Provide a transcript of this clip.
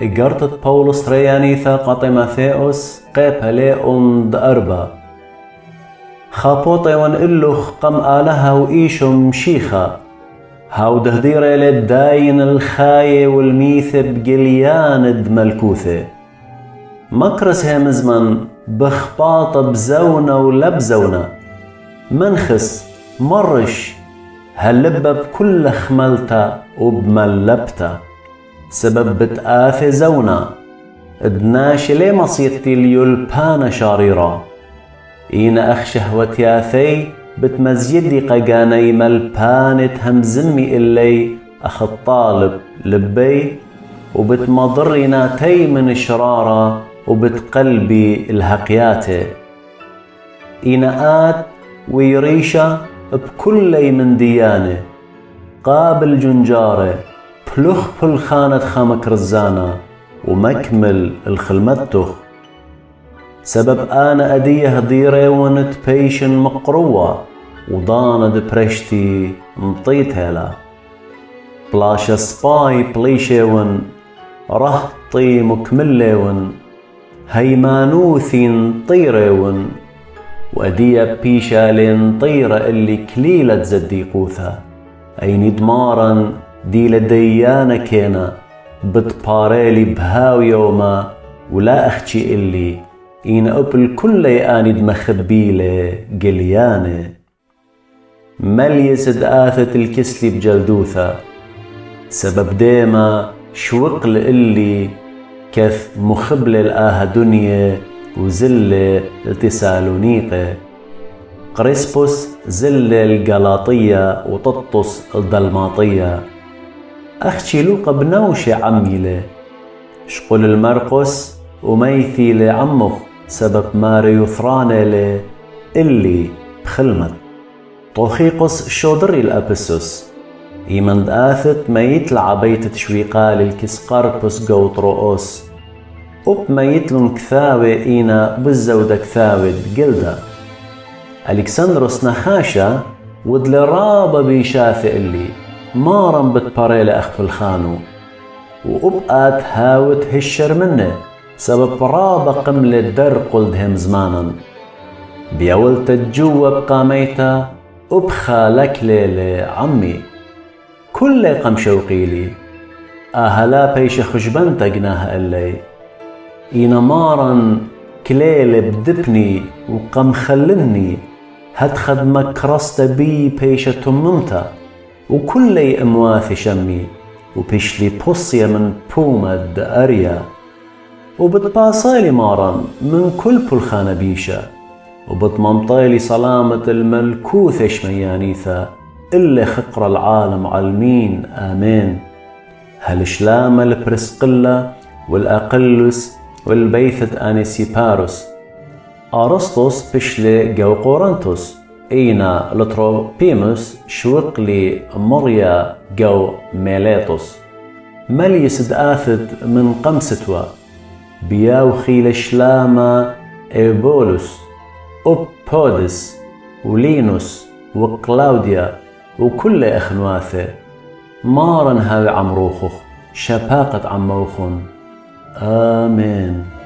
إجارة بولس ريانيثا قطيماثيوس قيبالي أند أربا خابوطي ونقلوخ قم آلها وإيشم شيخا هاو دهديرة للداين الخاية والميثب جلياند ملكوثة مكرس همزمن بخباط بزونة ولبزونة منخس مرش هاللبة بكل خملتا وبملبتا سبب بتآثي زونة ادناش لي مصيتي اليلبانة شاريرا إينا أخ شهوتياثي بتمزيدي قاقاني ملبانة همزمي إلي أخ الطالب لبي وبتمضرنا تي من شرارة وبتقلبي الهقياتي إينا آت ويريشة بكل من ديانة قابل جنجارة بلخ بالخانة خامك رزانة ومكمل الخلمتخ سبب أنا أديه هديرة ونت بيشن مقروة وضاند برشتي مطيتها لا بلاشا سباي بليشيون رهطي مكمليون هيمانوثين طيريون وأدية بيشا لين طيرة اللي كليلة زديقوثا أين دمارا دي لديانا كينا بتباريلي بهاو يوما ولا أختي اللي إين أبل كل آني دمخبيلة قليانة مليس دآثة الكسلي بجلدوثا سبب ديما شوقل اللي كث مخبل الآها دنيا وزل التسالونيقة قريسبوس زل الجلاطية وتطس الدلماطية أختي لوقا بنوش عميلة شقل المرقس وميثي لعمخ سبب ماري يثرانة له اللي بخلمت طوخيقس شودري الأبسوس إيمن دآثت ما يطلع بيت تشويقال الكسقاربس قوط رؤوس ما يتلن كثاوي إينا بالزودة كثاوي جلدة ألكسندروس نخاشا ودلرابة بيشافي اللي مارن بتباريل أخف الخانو وأبقات هاوت هشر منه سبب رابة قملة در قلدهم زمانا بيولت الجوة بقاميتا أبخالك ليلة عمي كل قم شوقيلي أهلا بيش خشبنتا جناها اللي إينا مارن كليل بدبني وقم خلني هدخد مكرست بي بيشة تممتا وكلي أمواثي شمي وبيشلي بوصية من بومد أريا وبتباصيلي مارن من كل بلخانة بيشة وبتمنطيلي سلامة الملكوث شميانيثا اللي خقر العالم عالمين آمين هالشلامة البرسقلة والأقلس والبيثة أنيسيباروس أرسطوس بشلي جو قورنتوس إينا لتروبيموس شوقلي مريا جو ميليتوس مليس دآثت من قمستوا بياو خيل شلامة إيبولوس أوبودس ولينوس وكلاوديا وكل أخنواثة مارن هاوي عمروخخ شباقة عموخن آمين.